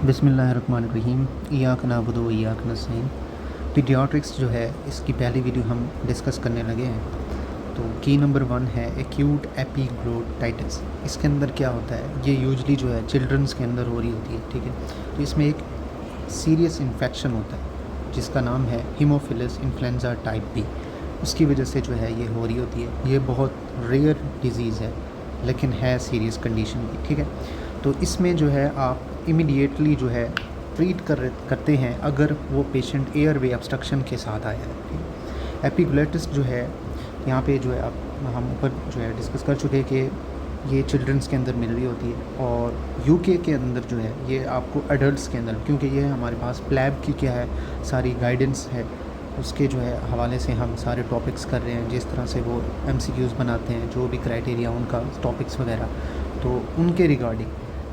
बिस्मिल्लाहिर्रहमानिर्रहीम। इय्याक नअबुदु व इय्याक नस्तईन। पीडियाट्रिक्स जो है इसकी पहली वीडियो हम डिस्कस करने लगे हैं। तो की नंबर 1 है एक्यूट एपिग्लोटाइटिस। इसके अंदर क्या होता है, ये यूजली जो है चिल्ड्रंस के अंदर हो रही होती है, ठीक है। तो इसमें एक सीरियस इन्फेक्शन होता है जिसका नाम है हीमोफिलस इन्फ्लुएंजा टाइप बी। उसकी वजह से जो है ये हो रही होती है। ये बहुत रेयर डिज़ीज़ है लेकिन है सीरियस कंडीशन भी, ठीक है। तो इसमें जो है आप इमीडिएटली जो है ट्रीट करते हैं अगर वो पेशेंट एयर वे ऑब्स्ट्रक्शन के साथ आया है, ठीक है। एपिग्लोटिस जो है यहाँ पे जो है हम ऊपर जो है डिस्कस कर चुके हैं कि ये चिल्ड्रंस के अंदर मिल रही होती है और यूके के अंदर जो है ये आपको एडल्ट्स के अंदर, क्योंकि ये हमारे पास प्लैब की क्या है सारी गाइडेंस है, उसके जो है हवाले से हम सारे टॉपिक्स कर रहे हैं, जिस तरह से वो एमसीक्यूज़ बनाते हैं, जो भी क्राइटेरिया उनका टॉपिक्स वगैरह, तो उनके रिगार्डिंग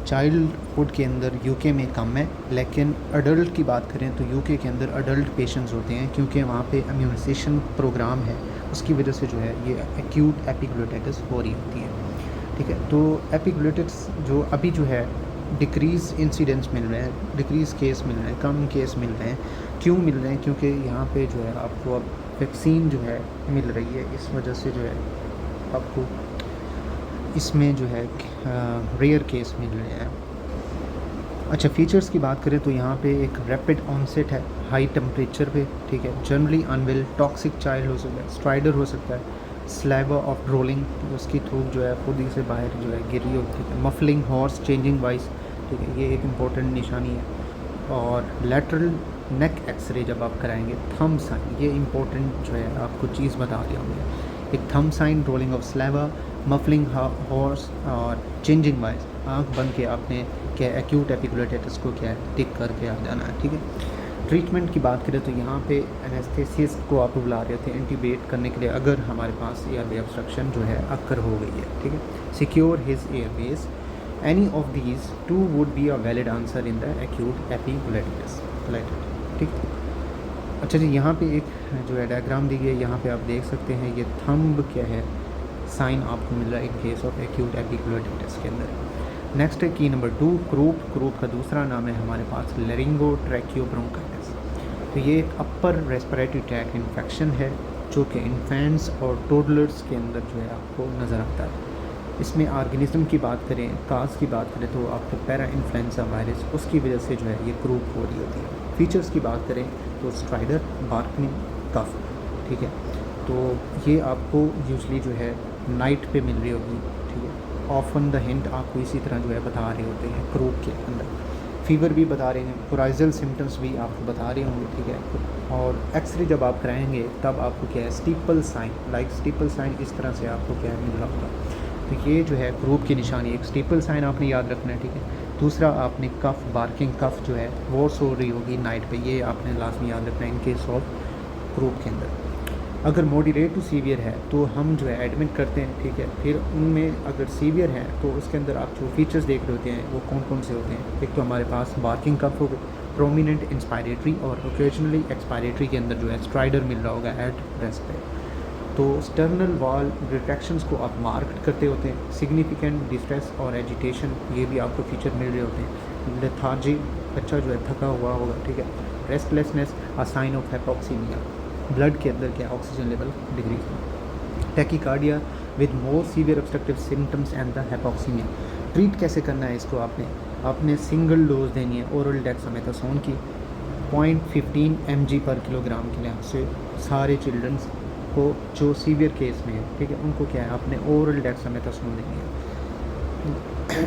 चाइल्डहुड के अंदर यूके में कम है, लेकिन अडल्ट की बात करें तो यूके के अंदर अडल्ट पेशेंट्स होते हैं क्योंकि वहाँ पे इम्यूनाइजेशन प्रोग्राम है। उसकी वजह से जो है ये एक्यूट एपिग्लोटाइटिस हो रही होती है, ठीक है। तो एपिग्लोटाइटिस जो अभी जो है डिक्रीज़ इंसिडेंस मिल रहे हैं, डिक्रीज़ केस मिल रहे हैं, कम केस मिल रहे हैं। क्यों मिल रहे हैं? क्योंकि यहाँ पे जो है आपको अब वैक्सीन जो है मिल रही है, इस वजह से जो है आपको इसमें जो है रेयर केस मिल रहे हैं। अच्छा, फीचर्स की बात करें तो यहाँ पे एक रैपिड ऑनसेट है हाई टेम्परेचर पे, ठीक है। जनरली अनवेल, टॉक्सिक चाइल्ड हो सकता है, स्ट्राइडर हो सकता है, स्लाइवा ऑफ ड्रोलिंग, उसकी थूक जो है खुद ही से बाहर जो है गिर रही होती है, मफलिंग हॉर्स चेंजिंग वाइस, ठीक है, ये एक इम्पोर्टेंट निशानी है। और लैटरल नेक एक्सरे जब आप कराएंगे, थंब साइन, ये इम्पोर्टेंट जो है आपको चीज़ बता रही होंगे। एक thumb sign, rolling of saliva, muffling hoarse और चेंजिंग वाइज, आँख बंद के आपने क्या एक्यूट एपिग्लोटाइटिस को क्या है टिक करके आ जाना है, ठीक है। ट्रीटमेंट की बात करें तो यहाँ पे एनेस्थेसिस्ट को आप बुला रहे थे इंट्यूबेट करने के लिए अगर हमारे पास एयरवे ऑब्स्ट्रक्शन जो है अक्कर हो गई है, ठीक है। Secure his Airways, any of these two would be a valid answer in the acute epiglottitis, ठीक है। अच्छा जी, यहाँ पे एक जो है डायग्राम दी गई है, यहाँ पे आप देख सकते हैं ये थंब क्या है साइन आपको मिल रहा है in case of acute epiglottitis के अंदर। नेक्स्ट है की नंबर 2 क्रूप का दूसरा नाम है हमारे पास लेरिंगो ट्रैकियोब्रोंकाइटिस। तो ये एक अपर रेस्पिरेटरी ट्रैक इन्फेक्शन है जो कि इन्फेंट्स और टोडलर्स के अंदर जो है आपको नज़र आता है। इसमें ऑर्गेनिज्म की बात करें, काज की बात करें तो आपको पैरा इन्फ्लुएंजा वायरस, उसकी वजह से जो है ये क्रूप हो रही होती है। फीचर्स की बात करें तो स्ट्राइडर, बार्कनिंग, कफ, ठीक है। तो ये आपको यूजली जो है नाइट पे मिल रही होगी, ठीक है। ऑफन द हिंट आपको इसी तरह जो है बता रहे होते हैं क्रूप के अंदर। फीवर भी बता रहे हैं, कोराइजल सिम्टम्स भी आपको बता रहे होंगे, ठीक है। और एक्सरे जब आप कराएंगे तब आपको क्या है steeple sign, like steeple sign इस तरह से आपको क्या है मिल रहा होगा। तो ये जो है क्रूप की निशानी, एक स्टीपल साइन आपने याद रखना है, ठीक है। दूसरा आपने कफ, बार्किंग कफ जो है वो सो रही होगी नाइट पे, ये आपने लाजमी याद रखना है इन केस ऑफ क्रूप के अंदर। अगर मॉडरेट टू सीवियर है तो हम जो है एडमिट करते हैं, ठीक है। फिर उनमें अगर सीवियर है तो उसके अंदर आप जो फीचर्स देख रहे होते हैं वो कौन कौन से होते हैं। एक तो हमारे पास बार्किंग कफ होगा, प्रोमिनेंट इंस्पायरेटरी और ओकेजनली एक्सपायरेटरी के अंदर जो है स्ट्राइडर मिल रहा होगा एट ब्रेस्ट पे। तो स्टर्नल वॉल रिट्रैक्शंस को आप मार्क करते होते हैं। सिग्निफिकेंट डिस्ट्रेस और एजिटेशन, ये भी आपको फीचर मिल रहे होते हैं। लेथार्जी, बच्चा जो है थका हुआ होगा, ठीक है। Restlessness, a sign of hypoxemia, blood के अंदर क्या oxygen level decrease. Tachycardia with more severe obstructive symptoms and the hypoxemia. Treat कैसे करना है इसको, आपने सिंगल डोज देनी है ओरल डेक्सामेथासोन की 0.15 mg पर किलोग्राम के लिहाज से सारे चिल्ड्रंस को जो सीवियर केस में है, ठीक है, उनको क्या है आपने ओरल डेक्सामेथासोन देनी है।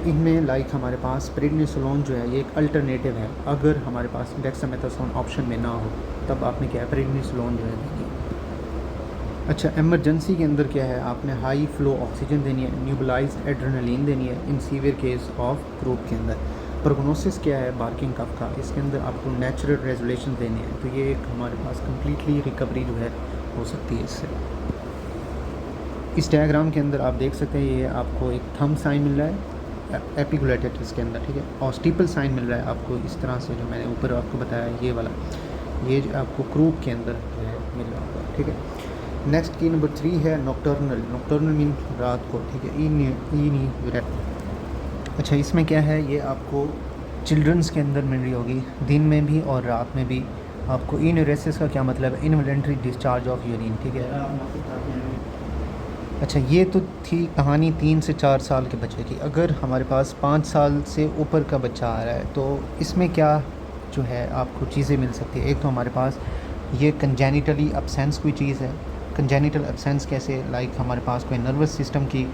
इनमें लाइक हमारे पास प्रेडनिसोलोन जो है ये एक अल्टरनेटिव है, अगर हमारे पास डेक्सामेथासोन ऑप्शन में ना हो तब आपने क्या है प्रेडनिसोलोन जो है देनी है। अच्छा, इमरजेंसी के अंदर क्या है आपने हाई फ्लो ऑक्सीजन देनी है, न्यूबलाइज्ड एड्रेनलिन देनी है in severe case of croup के अंदर। प्रोग्नोसिस क्या है बार्किंग कफ का, इसके अंदर आपको नेचुरल रेजुलेशन देनी है, तो ये एक हमारे पास कम्प्लीटली रिकवरी जो है हो सकती है इससे। इस डायग्राम के अंदर आप देख सकते हैं ये आपको एक थंब साइन मिल रहा है एपिग्लोटाइटिस के अंदर, ठीक है। और स्टीपल साइन मिल रहा है आपको इस तरह से, जो मैंने ऊपर आपको बताया ये वाला, ये जो आपको क्रूप के अंदर जो है मिल रहा होगा, ठीक है। नेक्स्ट की नंबर 3 है नॉक्टर्नल। नॉक्टर्नल मीन रात को, ठीक है। अच्छा, इसमें क्या है ये आपको चिल्ड्रंस के अंदर मिल रही होगी दिन में भी और रात में भी। आपको इन्यूरेसिस का क्या मतलब है? इनवॉलंटरी डिस्चार्ज ऑफ यूरिन, ठीक है। अच्छा, ये तो थी कहानी 3 से 4 साल के बच्चे की। अगर हमारे पास 5 साल से ऊपर का बच्चा आ रहा है तो इसमें क्या जो है आपको चीज़ें मिल सकती है? एक तो हमारे पास ये कंजेनिटली एब्सेंस कोई चीज़ है। कंजेनिटल एब्सेंस कैसे? लाइक हमारे पास कोई नर्वस सिस्टम की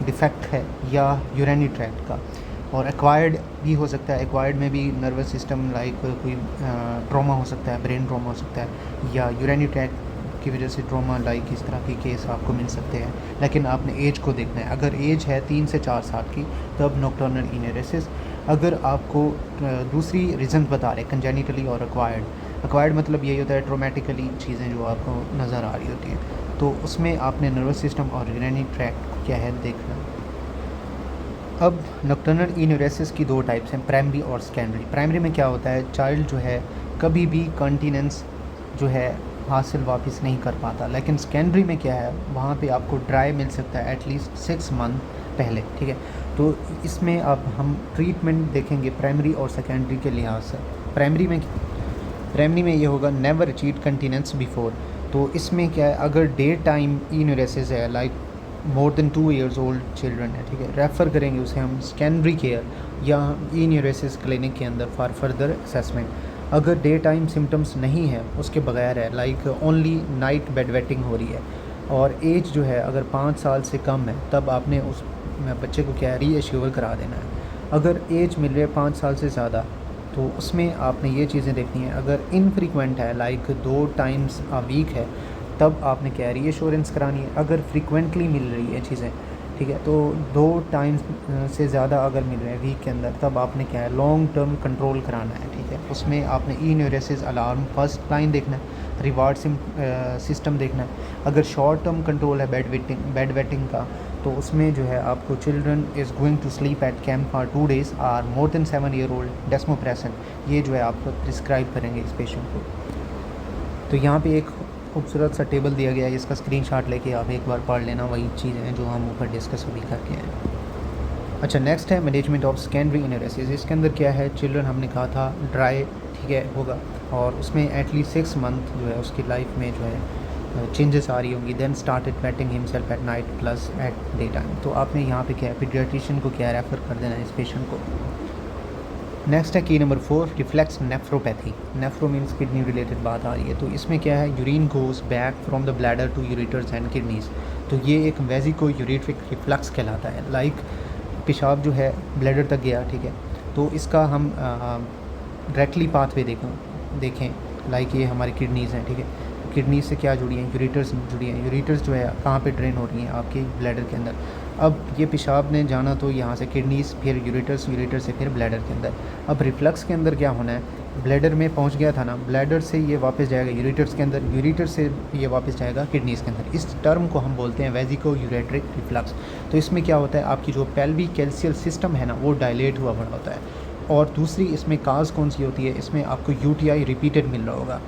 डिफेक्ट है या यूरिनरी ट्रैक्ट का। और एक्वायर्ड भी हो सकता है। एक्वायर्ड में भी नर्वस सिस्टम लाइक कोई ट्रॉमा हो सकता है, ब्रेन ट्रॉमा हो सकता है, या यूरिनरी ट्रैक्ट की वजह से ट्रॉमा, लाइक इस तरह के केस आपको मिल सकते हैं। लेकिन आपने एज को देखना है। अगर एज है 3 से 4 साल की तब नॉकटर्नल इन्यूरेसिस। अगर आपको दूसरी रीज़न बता रहे कंजेनिटली और एक्वायर्ड मतलब यही होता है ट्रोमेटिकली चीज़ें जो आपको नज़र आ रही होती हैं, तो उसमें आपने नर्वस सिस्टम और यूरिनरी ट्रैक्ट क्या है देखना। अब नॉकटर्नल इन्यूरेसिस की 2 टाइप्स हैं, प्राइमरी और सेकेंडरी। प्राइमरी में क्या होता है? चाइल्ड जो है कभी भी कंटिनेंस जो है हासिल वापस नहीं कर पाता। लेकिन सेकेंडरी में क्या है? वहाँ पे आपको ड्राई मिल सकता है एटलीस्ट 6 मंथ पहले, ठीक है। तो इसमें अब हम ट्रीटमेंट देखेंगे प्राइमरी और सेकेंडरी के लिहाज से। प्राइमरी में ये होगा नेवर अचीव कंटिनेंस बिफोर। तो इसमें क्या है? अगर डे टाइम इन्यूरेसिस है like more than 2 years old children है, ठीक है, रेफ़र करेंगे उसे हम सेकेंडरी केयर या इन्यूरेसिस क्लिनिक के अंदर फॉर फर्दर असेसमेंट। अगर डे टाइम सिम्टम्स नहीं है, उसके बगैर है, like only night bed wetting हो रही है और एज जो है अगर 5 साल से कम है, तब आपने उस बच्चे को क्या है रीएश्योर करा देना है। अगर एज मिल रही है 5 साल से ज़्यादा तो उसमें आपने ये चीज़ें देखनी है। अगर इनफ्रीक्वेंट है लाइक 2 टाइम्स अ वीक है, तब आपने क्या है रीएश्योरेंस करानी है। अगर फ्रीक्वेंटली मिल रही है चीज़ें, ठीक है, तो 2 टाइम्स से ज़्यादा अगर मिल रहे हैं वीक के अंदर, तब आपने क्या है लॉन्ग टर्म कंट्रोल कराना है, ठीक है। उसमें आपने इन्यूरेसिस अलार्म फर्स्ट लाइन देखना है, रिवार्ड सिस्टम देखना है। अगर शॉर्ट टर्म कंट्रोल है बेड वेटिंग का, तो उसमें जो है आपको children is going to sleep at camp for 2 days or more than 7 year old desmopressin, ये जो है आप प्रिस्क्राइब करेंगे इस पेशेंट को। तो यहाँ पे एक खूबसूरत सा टेबल दिया गया है, इसका स्क्रीनशॉट लेके आप एक बार पढ़ लेना। वही चीज़ें हैं जो हम ऊपर डिस्कस भी करके हैं। अच्छा, नेक्स्ट है मैनेजमेंट ऑफ सेकेंडरी इन्यूरेसिस। इसके अंदर क्या है? चिल्ड्रन हमने कहा था ड्राई, ठीक है, होगा और उसमें एटलीस्ट 6 मंथ जो है उसकी लाइफ में जो है चेंजेस आ रही होंगी। Then started wetting himself at night plus at day time. तो आपने यहाँ पे क्या है पीडियाट्रिशियन को क्या रेफ़र कर देना है इस पेशेंट को। नेक्स्ट है की number 4, reflux nephropathy. Nephro means kidney related बात आ रही है। तो इसमें क्या है? Urine goes back from the bladder to ureters and kidneys. तो ये एक वेजिको यूरेट्रिक रिफ्लक्स कहलाता है। लाइक पेशाब जो है ब्लैडर तक गया, ठीक है, तो इसका हम डायरेक्टली पाथवे देखें लाइक ये हमारी किडनीज़ हैं, ठीक है। किडनी से क्या जुड़ी हैं? यूरेटर्स जुड़ी हैं। यूरेटर्स जो है कहाँ पे ड्रेन हो रही हैं? आपके ब्लैडर के अंदर। अब ये पेशाब ने जाना तो यहाँ से किडनीज़, फिर यूरेटर से फिर ब्लैडर के अंदर। अब रिफ्लक्स के अंदर क्या होना है? ब्लैडर में पहुँच गया था ना, ब्लैडर से ये वापस जाएगा यूरेटर्स के अंदर, यूरेटर से ये वापस जाएगा किडनीज़ के अंदर। इस टर्म को हम बोलते हैं वेजिको यूरेट्रिक रिफ्लक्स। तो इसमें क्या होता है? आपकी जो पेल्विक कैल्शियल सिस्टम है ना, वो डायलेट हुआ बड़ा होता है। और दूसरी इसमें काज कौन सी होती है? इसमें आपको यूटीआई रिपीटेड मिल रहा होगा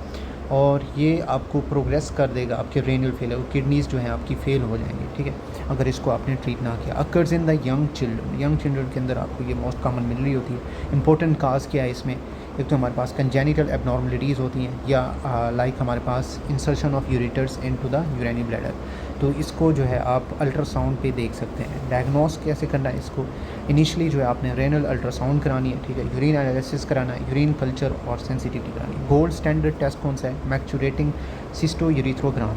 और ये आपको प्रोग्रेस कर देगा आपके रेनल फेलियर, किडनीज़ जो हैं आपकी फेल हो जाएंगी, ठीक है, अगर इसको आपने ट्रीट ना किया। Occurs in the young children के अंदर आपको ये मोस्ट कॉमन मिल रही होती है। इंपॉर्टेंट काज क्या है इसमें? एक तो हमारे पास कंजेनिटल एबनॉर्मलिटीज़ होती हैं या लाइक हमारे पास insertion of ureters into the urinary bladder. तो इसको जो है आप अल्ट्रासाउंड पे देख सकते हैं। डायग्नोस कैसे करना है इसको? इनिशियली जो है आपने रेनल अल्ट्रासाउंड करानी है, ठीक है, यूरिन एनालिसिस कराना है, यूरिन कल्चर और सेंसिटिविटी करानी है। गोल्ड स्टैंडर्ड टेस्ट कौन सा है? मैक्चुरेटिंग सिस्टोयूरिथ्रोग्राम।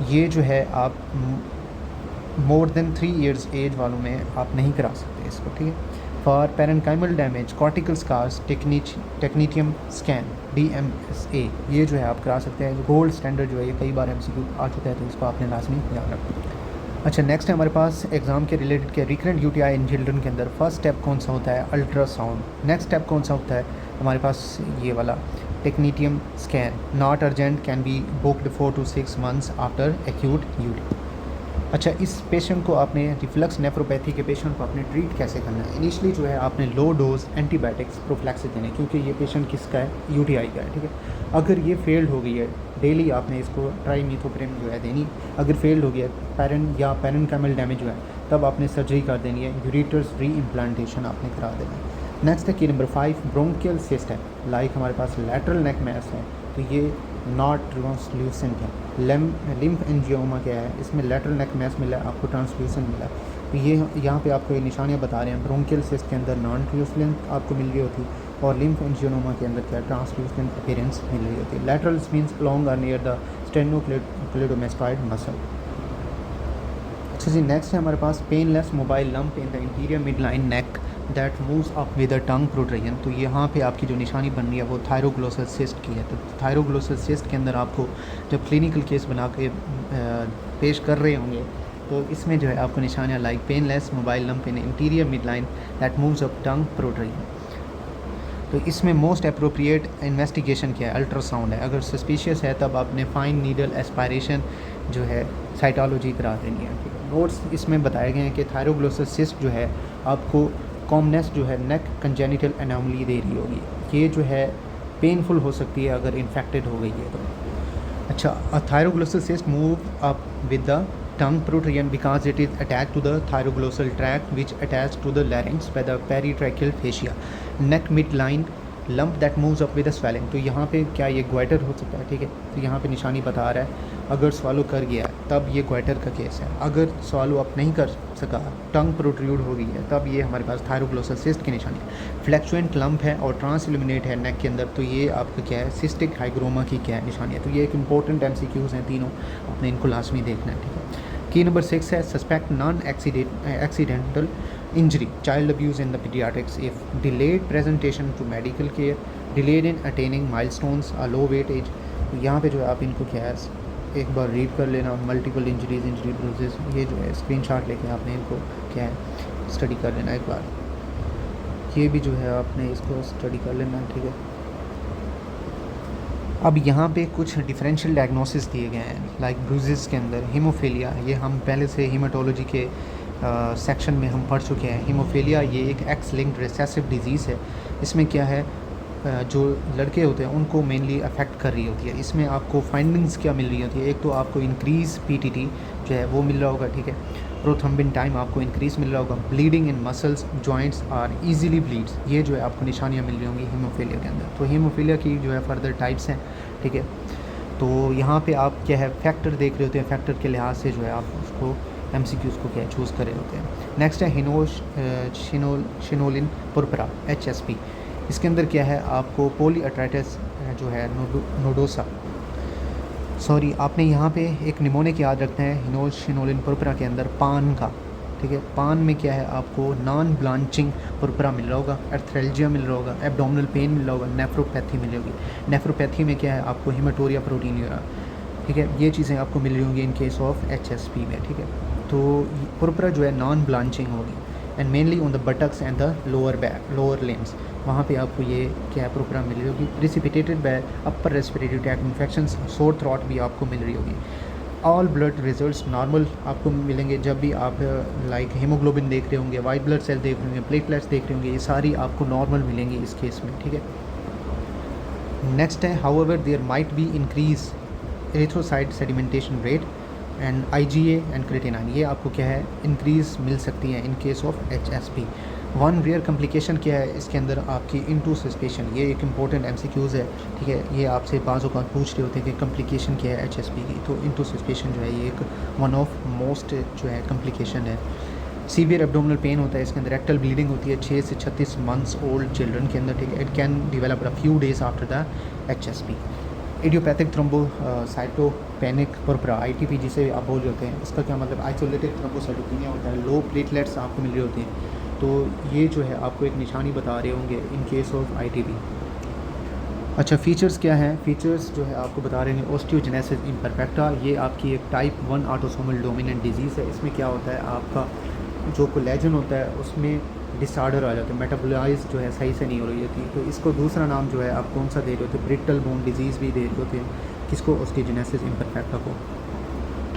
ये जो है आप मोर देन 3 ईयर्स एज वालों में आप नहीं करा सकते इसको, ठीक है। For parenchymal damage, cortical scars, technetium scan, DMSA, ये जो है आप करा सकते हैं। गोल्ड स्टैंडर्ड जो है ये कई बार MCQ आ चुका है, तो इसको आपने लाजमी याद रखना। अच्छा, नेक्स्ट है हमारे पास एग्जाम के रिलेटेड के रिकरेंट UTI इन चिल्ड्रन के अंदर फर्स्ट स्टेप कौन सा होता है? अल्ट्रासाउंड। नेक्स्ट स्टेप कौन सा होता है हमारे पास? ये वाला technetium scan. Not urgent, can be booked 4 to 6 months after acute UTI। अच्छा, इस पेशेंट को आपने रिफ्लक्स नेफ्रोपैथी के पेशेंट को आपने ट्रीट कैसे करना है? इनिशियली जो है आपने लो डोज एंटीबायोटिक्स प्रोफिलैक्सिस देने, क्योंकि ये पेशेंट किसका है? UTI का है, ठीक है। अगर ये फेल्ड हो गई है, डेली आपने इसको ट्राइमीथोप्रेम जो है देनी। अगर फेल्ड हो गया पेरेन्काइमल डैमेज जो है, तब आपने सर्जरी कर देनी है, यूरेटर्स री इम्प्लांटेशन आपने करा देना है। नेक्स्ट है की नंबर 5 ब्रोंकियल सिस्ट है, लाइक हमारे पास लैटरल नेक मैस है, तो ये नॉट ट्रांसल्यूसेंट है। लिम्फ एंजियोमा क्या है, इसमें लैटरल नेक मैस मिला है, आपको ट्रांसल्यूसेंट मिला है। तो ये यहाँ पे आपको ये निशानियाँ बता रहे हैं, ब्रोंकियल सिस्ट के अंदर नॉन ट्रांसल्यूसेंट आपको मिल रही होती और लिम्फ एंजियोमा के अंदर क्या ट्रांसल्यूसेंट अपीयरेंस मिल रही होती है। लैटरल मीन्स अलोंग और नियर द स्टेनोक्लेडोमेस्टॉइड मसल। अच्छा जी, नेक्स्ट है हमारे पास painless mobile lump in the anterior mid line neck that moves up with a tongue protrusion. तो यहाँ पे आपकी जो निशानी बन रही है वो थायरोग्लोसल सिस्ट की है। तो थायरोग्लोसल सिस्ट के अंदर आपको जब क्लिनिकल केस बना के पेश कर रहे होंगे तो इसमें जो है आपको निशानियाँ like painless mobile lump in anterior mid line that moves up tongue protrusion. तो इसमें मोस्ट अप्रोप्रिएट इन्वेस्टिगेशन क्या है, अल्ट्रासाउंड है। अगर सस्पिशियस है तब आपने फाइन नीडल एस्पायरेशन जो है साइटोलॉजी करा देनी है। नोट्स इसमें बताए गए हैं कि थायरोग्लोसल सिस्ट जो है आपको कॉमनेस जो है नेक कंजेनिटल एनोमली दे रही होगी, ये जो है पेनफुल हो सकती है अगर इन्फेक्टेड हो गई है तो। अच्छा, thyroglossal cyst move up with the tongue protrusion because it is attached to the thyroglossal tract which attached to the larynx by the peritracheal fascia. Neck midline lump that moves up with the swelling. तो यहाँ पे क्या ये goitre हो सकता है, ठीक है। तो यहाँ पे निशानी बता रहा है अगर स्वालो कर गया है तब ये ग्वाइटर का केस है, अगर स्वालो अप नहीं कर सका, टंग प्रोट्रूड हो गई है, तब ये हमारे पास थायरोग्लोसल सिस्ट की निशानी है। फ्लैक्चुएंट लंप है और ट्रांस इल्यूमिनेट है नेक के अंदर, तो ये आपका क्या है, सिस्टिक हाइग्रोमा की क्या है निशानी है। तो ये एक इंपॉर्टेंट MCQs हैं तीनों, आपने इनको लाजमी देखना है, ठीक है। की नंबर 6 है suspect non accidental injury child abuse in the paediatrics if delayed presentation to medical care, delayed in attaining milestones, a low weight age. यहाँ पे जो है आप इनको क्या है एक बार रीड कर लेना, मल्टीपल इंजरीज, इंजरी ब्रूजेस, ये जो है स्क्रीनशॉट लेके आपने इनको क्या है स्टडी कर लेना एक बार, ये भी जो है आपने इसको स्टडी कर लेना, ठीक है। अब यहाँ पे कुछ डिफरेंशियल डायग्नोसिस दिए गए हैं लाइक ब्रूजेस के अंदर हीमोफीलिया, ये हम पहले से हीमाटोलॉजी के सेक्शन में हम पढ़ चुके हैं। हीमोफीलिया ये एक एक्स लिंक्ड रिसेसिव डिजीज़ है, इसमें क्या है जो लड़के होते हैं उनको मेनली अफेक्ट कर रही होती है। इसमें आपको फाइंडिंग्स क्या मिल रही होती है, एक तो आपको इंक्रीज़ PTT जो है वो मिल रहा होगा, ठीक है। प्रोथ्रोम्बिन टाइम आपको इंक्रीज़ मिल रहा होगा। Bleeding in muscles joints are easily bleeds, ये जो है आपको निशानियाँ मिल रही होंगी हीमोफीलिया के अंदर। तो हीमोफीलिया की जो है फर्दर टाइप्स हैं, ठीक है। तो यहाँ पे आप क्या है फैक्टर देख रहे होते हैं, फैक्टर के लिहाज से जो है आप उसको MCQs को क्या चूज़ कर रहे होते हैं। नेक्स्ट है शिनोलिन पुरपुरा HSP, इसके अंदर क्या है आपको पोलीआर्ट्राइटिस जो है नोडोसा, सॉरी आपने यहाँ पे एक निमोनिक याद रखना है शिनोलिन पुरपुरा के अंदर पान का, ठीक है। पान में क्या है आपको नॉन ब्लांचिंग पुरपुरा मिल रहा होगा, एर्थ्रेल्जिया मिल रहा होगा, एब्डोमिनल पेन मिल रहा होगा, नेफ्रोपैथी मिल होगी। नेफ्रोपैथी में क्या है आपको हीमाटोरिया प्रोटीनियूरा, ठीक है, ये चीज़ें आपको मिल रही होंगी इन केस ऑफ HSP में, ठीक है। तो पुरपुरा जो है नॉन ब्लांचिंग होगी and mainly on the buttocks and the lower limbs, वहाँ पे आपको ये क्या है पुरपुरा मिल रही होगी। Precipitated by upper respiratory tract infections, sore throat भी आपको मिल रही होगी। ऑल ब्लड रिजल्ट्स नॉर्मल आपको मिलेंगे जब भी आप लाइक हीमोग्लोबिन देख रहे होंगे, वाइट ब्लड सेल देख रहे होंगे, प्लेटलेट्स देख रहे होंगे, ये सारी आपको नॉर्मल मिलेंगी इस केस में, ठीक है। नेक्स्ट है however there might be increase erythrocyte sedimentation rate and IgA and creatinine, ये आपको क्या है इंक्रीज़ मिल सकती है in case of HSP। One rare complication क्या है इसके अंदर आपकी इनटू सस्पेशन, ये एक इंपॉर्टेंट MCQs है, ठीक है। ये आपसे बाज़ औक़ात पूछ रहे होते हैं कि कम्प्लिकेशन क्या है HSP की, तो इनटू सस्पेशन जो है ये एक वन ऑफ मोस्ट जो है कम्प्लिकेशन है। सीवियर एब्डोमिनल पेन होता है, इसके अंदर रेक्टल ब्लीडिंग होती है 6 से 36 मंथ्स ओल्ड चिल्ड्रन के अंदर, ठीक है। It can develop a few days after the HSP। Idiopathic thrombocytopenic Purpura ITP जिसे आप बोल रहे होते हैं, इसका क्या मतलब आइसोलेटेड थ्रोम्बोसाइटोपेनिया होता है, लो प्लेटलेट्स आपको मिल रही होती हैं, तो ये जो है आपको एक निशानी बता रहे होंगे इन केस ऑफ ITP। अच्छा, फीचर्स क्या हैं, फीचर्स जो है आपको बता रहे हैं ओस्टियोजेनेसिस इम्परफेक्टा, ये आपकी एक टाइप 1 ऑटोसोमल डोमिनेंट डिजीज़ है। इसमें क्या होता है आपका जो कोलेजन होता है उसमें डिसऑर्डर आ जाता है, मेटाबोलाइज जो है सही से नहीं हो रही होती, तो इसको दूसरा नाम जो है आप कौन सा दे रहे होते हैं, ब्रिटल बोन डिजीज़ भी दे रहे होते हैं, किसको, ओस्टियोजेनेसिस इम्परफेक्टा को।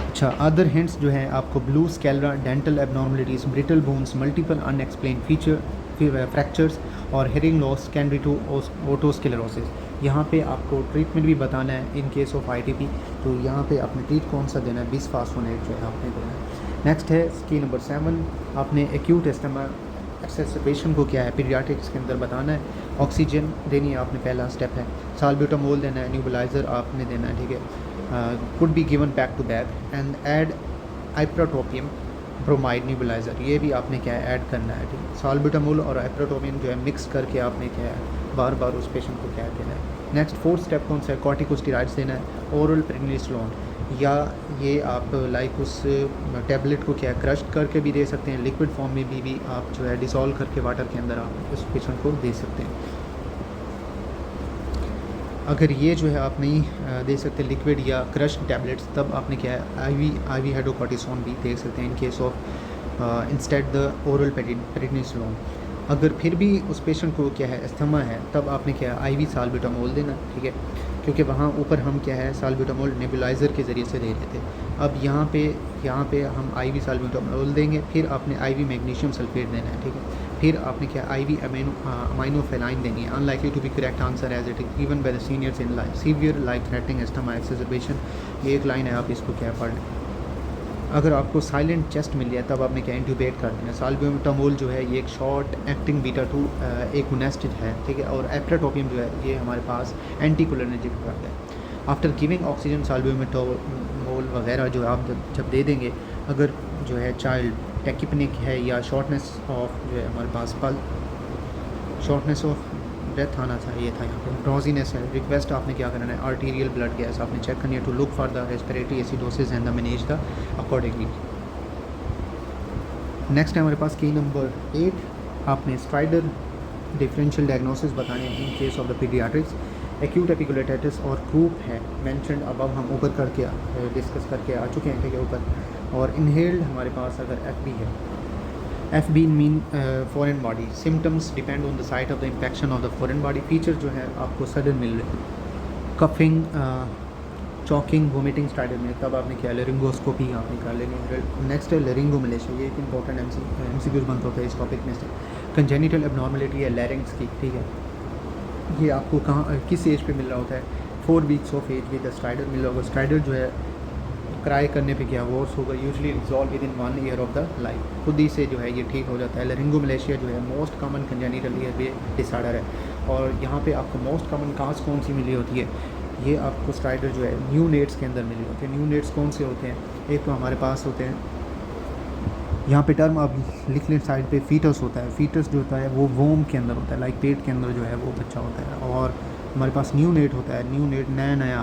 अच्छा, अदर हिंट्स जो है आपको blue sclera, dental abnormalities, brittle bones, multiple unexplained feature fractures और hearing loss can lead to otosclerosis. यहाँ पे आपको ट्रीटमेंट भी बताना है इन केस ऑफ ITP, तो यहाँ पे आपने ट्रीट कौन सा देना है, बिसफॉस्फोनेट जो है आपने देना है। नेक्स्ट है की नंबर 7, आपने एक्यूट एक्सेसरेशन को क्या है पीडियाट्रिक्स के अंदर बताना है। ऑक्सीजन देनी है आपने, पहला स्टेप है। साल्ब्यूटामोल देना है, न्यूबलाइज़र आपने देना है, ठीक है। Could be given back to back and add ipratropium bromide nebuliser, ये भी आपने क्या है ऐड करना है, ठीक है। साल्ब्यूटामोल और आइप्राटोपियम जो है मिक्स करके आपने क्या है बार बार उस पेशेंट को क्या देना है। नेक्स्ट फोर्थ स्टेप कौन सा है, कॉर्टिकोस्टेरॉइड्स देना है, ओरल प्रेडनिसोलोन, या ये आप लाइक उस टैबलेट को क्या क्रश करके भी दे सकते हैं, लिक्विड फॉर्म में भी आप जो है डिसॉल्व करके वाटर के अंदर आप उस पेशेंट को दे सकते हैं। अगर ये जो है आप नहीं दे सकते लिक्विड या क्रश टैबलेट्स, तब आपने क्या है आईवी हाइड्रोकॉर्टिसोन भी दे सकते हैं इन case of instead the oral prednisolone. अगर फिर भी उस पेशेंट को क्या है अस्थमा है, तब आपने क्या है आईवी साल्ब्यूटामोल देना, ठीक है, क्योंकि वहाँ ऊपर हम क्या है साल्ब्यूटामोल नेबुलाइज़र के ज़रिए से दे रहे थे। अब यहाँ पे हम आईवी साल्ब्यूटामोल देंगे, फिर आपने आईवी मैग्नीशियम सल्फेट देना है, ठीक है। फिर आपने क्या आईवी अमाइनोफेलाइन देनी है। Unlikely to be correct answer as it is given by the seniors in life, severe life threatening asthma exacerbation, ये एक लाइन है, आप इसको क्या पढ़ लें। अगर आपको साइलेंट चेस्ट मिल जाए तब आपने क्या इंट्यूबेट कर देना। साल्ब्यूटामोल जो है ये एक शॉर्ट एक्टिंग बीटा 2 एगोनिस्ट है, ठीक है, और एप्राटोपियम जो है ये हमारे पास एंटीकोलिनर्जिक ड्रग है। आफ्टर गिविंग ऑक्सीजन साल्ब्यूटामोल वगैरह जो आप जब दे देंगे, अगर जो है चाइल्ड टेकिपनिक है या शॉर्टनेस ऑफ जो है हमारे पास शॉर्टनेस ऑफ डेथ आना चाहिए था, यहाँ पे ड्रॉजीनेस है, रिक्वेस्ट आपने क्या करना है आर्टीरियल ब्लड गैस आपने चेक करनी है to look for the respiratory acidosis and the manage the accordingly. Next है हमारे पास की नंबर 8, आपने स्ट्राइडर डिफरेंशियल डायग्नोसिस बताने इन case of the paediatrics. Acute epiglottitis और क्रूप है मेंशनड अबव, हम ऊपर करके डिस्कस करके आ चुके हैं, ठीक है, ऊपर। और इनहेल्ड हमारे पास अगर एफ बी है, F B mean foreign body, symptoms depend on the site of the infection of the foreign body, feature जो है आपको सडन मिल रहे हैं, कफिंग, चॉकिंग, वोमिटिंग स्टार्टेड में, तब आपने क्या लेरिंगोस्कोपी आपने कर लेनी। नेक्स्ट है लेरिंगोमलेशिया, ये एक इंपॉर्टेंट एमसीक्यूज बनता होता है इस टॉपिक में से। कंजेनिटल एबनॉर्मलिटी है लैरिंग्स की, ठीक है, ये आपको कहाँ किस एज पे मिल रहा होता है, 4 weeks of age with stridor मिल रहा होगा। स्ट्राइडर जो है क्राई करने पे क्या वॉर्स होगा, usually resolve with in 1 year of the life, खुद ही से जो है ये ठीक हो जाता है। लेरिंगोमलेशिया जो है most common congenital year disorder है, और यहाँ पे आपको मोस्ट कॉमन काज कौन सी मिली होती है, ये आपको स्ट्राइडर जो है न्यू नेट्स के अंदर मिली होती है। न्यू नेट्स कौन से होते हैं, एक तो हमारे पास होते हैं, यहाँ पे टर्म आप लिख लें साइड पे, फीटस होता है। फीटस जो होता है वो वोम के अंदर होता है, लाइक पेट के अंदर जो है वो बच्चा होता है। और हमारे पास न्यू नेट होता है, न्यू नेट नया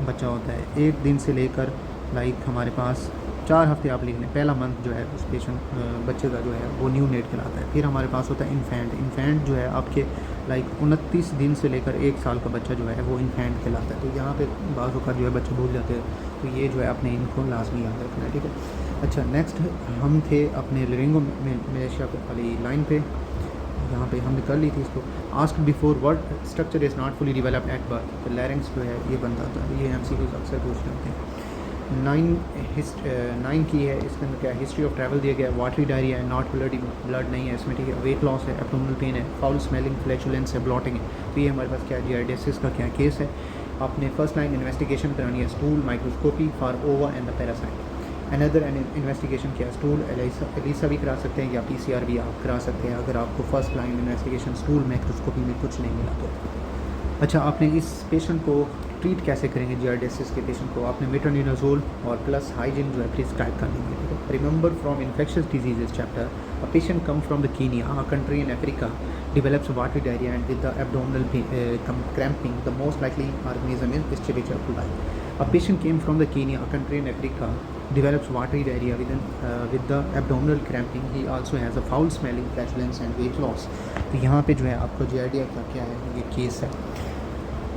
बच्चा होता है, 1 दिन से लेकर लाइक हमारे पास 4 हफ्ते आप लिख लें, पहला मंथ जो है उस पेशेंट बच्चे का जो है वो न्यू नेट कहलाता है। फिर हमारे पास होता है इन्फेंट, इन्फेंट जो है आपके लाइक 29 दिन से लेकर 1 साल का बच्चा जो है वो इन्फेंट कहलाता है। तो यहाँ पे बाज़ औक़ात जो है बच्चे भूल जाते हैं, तो ये जो है अपने इनको लाजमी याद रखना है, ठीक है। अच्छा, नेक्स्ट हम थे अपने लेरिंगोमलेशिया वाली लाइन पे, यहाँ पे हमने कर ली थी इसको। Ask before word structure is not fully developed at birth, तो लैरिंग्स जो है ये बनता था, ये एमसीक्यूज़ अक्सर पूछ लेते हैं। 9 की है, इसके अंदर क्या हिस्ट्री ऑफ ट्रैवल दिया गया है, वाटरी डायरिया है, नॉट ब्लड नहीं है इसमें, ठीक है, वेट लॉस है, एब्डोमिनल पेन है, फाउल स्मेलिंग, फ्लैचुलेंस है, ब्लॉटिंग है। तो ये हमारे पास क्या जियार्डियासिस का क्या केस है। आपने फर्स्ट लाइन इन्वेस्टिगेशन करानी है, स्टूल माइक्रोस्कोपी फॉर ओवा and the parasite. Another investigation क्या, स्टूल एलिसा भी करा सकते हैं या पीसीआर भी आप करा सकते हैं, अगर आपको first line investigation stool microscopy में कुछ नहीं मिला तो। अच्छा, आपने इस पेशेंट को ट्रीट कैसे करेंगे जियार्डियासिस के पेशेंट को, आपने मेट्रोनिडाज़ोल और प्लस हाइजीन जो है प्रिस्क्राइब कर लेंगे, ठीक है। Remember from infectious diseases chapter, a patient come from the Kenya, a country in Africa, develops watery diarrhea and with the abdominal cramping, the most likely organism is Escherichia coli. A patient came from the Kenya, a country in Africa, develops watery diarrhea with the abdominal cramping. He also has a foul smelling, flatulence and weight loss. तो यहाँ पे जो है आपको giardia का क्या है ये केस है।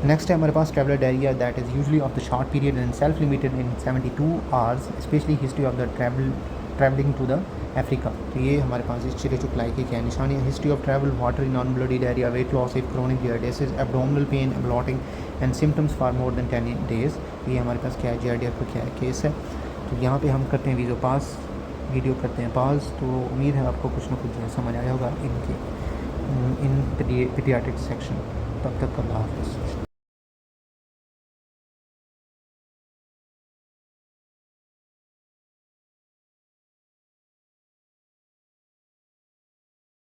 नेक्स्ट है हमारे पास traveller diarrhoea, that is usually of the short period and self limited in 72 hours, especially history of the travelling to the Africa. तो ये हमारे पास Escherichia coli की क्या निशानी है। History of travel, watery non bloody diarrhoea, weight loss if chronic giardiasis, abdominal pain, blotting and symptoms for more than 10 days. ये हमारे पास क्या है जियार्डिया का क्या है केस है। तो यहाँ पे हम करते हैं वीडियो करते हैं पास। तो उम्मीद है आपको कुछ ना कुछ जो है समझ आया होगा इन पीडियाट्रिक सेक्शन। तब तक अल्लाह हाफ़िज़।